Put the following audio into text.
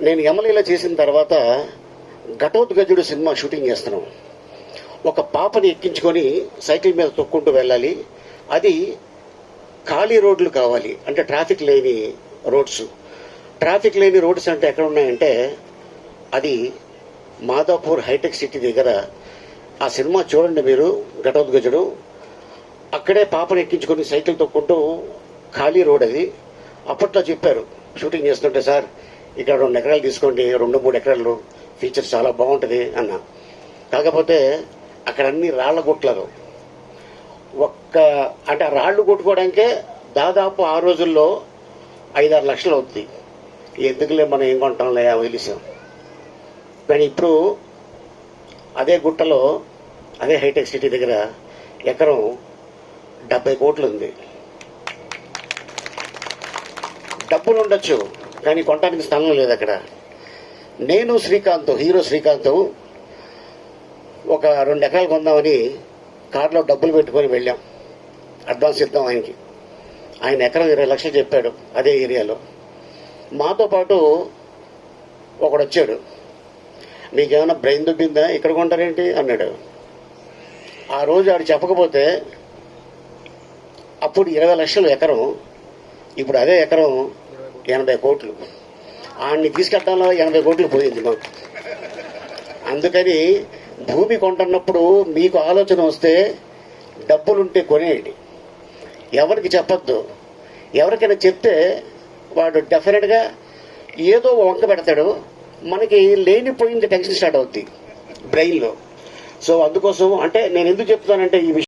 నేను యమలీల చేసిన తర్వాత ఘటోత్కచుడు సినిమా షూటింగ్ చేస్తున్నాం. ఒక పాపని ఎక్కించుకొని సైకిల్ మీద తొక్కుంటూ వెళ్ళాలి. అది ఖాళీ రోడ్లు కావాలి, అంటే ట్రాఫిక్ లేని రోడ్స్. ట్రాఫిక్ లేని రోడ్స్ అంటే ఎక్కడ ఉన్నాయంటే అది మాదాపూర్ హైటెక్ సిటీ దగ్గర. ఆ సినిమా చూడండి మీరు, ఘటోత్కచుడు. అక్కడే పాపని ఎక్కించుకొని సైకిల్ తొక్కుంటూ ఖాళీ రోడ్ అది. అప్పట్లో చెప్పారు షూటింగ్ చేస్తుంటే, సార్ ఇక్కడ 2 ఎకరాలు తీసుకోండి, 2-3 ఎకరాలు, ఫీచర్ చాలా బాగుంటుంది అన్న. కాకపోతే అక్కడ అన్ని రాళ్ల గుట్లరు. అంటే ఆ రాళ్లు కొట్టుకోవడానికే దాదాపు ఆ రోజుల్లో 5-6 లక్షలు అవుతుంది. ఎందుకులే మనం ఏం కొంటాంలే వదిలేసాం. కానీ ఇప్పుడు అదే గుట్టలో, అదే హైటెక్ సిటీ దగ్గర ఎకరం 70 కోట్లు ఉంది. డబ్బులు ఉండొచ్చు, కానీ కొనడానికి స్థలం లేదు అక్కడ. నేను శ్రీకాంత్, హీరో శ్రీకాంత్, ఒక 2 ఎకరాలు కొందామని కారులో డబ్బులు పెట్టుకొని వెళ్ళాం. అడ్వాన్స్ ఇద్దాం ఆయనకి. ఆయన ఎకరం 20 లక్షలు చెప్పాడు అదే ఏరియాలో. మాతో పాటు ఒకడు వచ్చాడు. మీకేమైనా బ్రెయిన్ దుబ్బిందా, ఇక్కడ కొంటారేంటి అన్నాడు. ఆ రోజు ఆడు చెప్పకపోతే అప్పుడు 20 లక్షలు ఎకరం, ఇప్పుడు అదే ఎకరం 80 కోట్లు. ఆయన్ని తీసుకెళ్ళడంలో 80 కోట్లు పోయింది మాకు. అందుకని భూమి కొంటున్నప్పుడు మీకు ఆలోచన వస్తే డబ్బులుంటే కొనేయండి. ఎవరికి చెప్పొద్దు. ఎవరికైనా చెప్తే వాడు డెఫినెట్గా ఏదో వంక పెడతాడు. మనకి లేనిపోయింది టెన్షన్ స్టార్ట్ అవుద్ది బ్రెయిన్లో. సో అందుకోసం అంటే నేను ఎందుకు చెప్తానంటే ఈ విషయం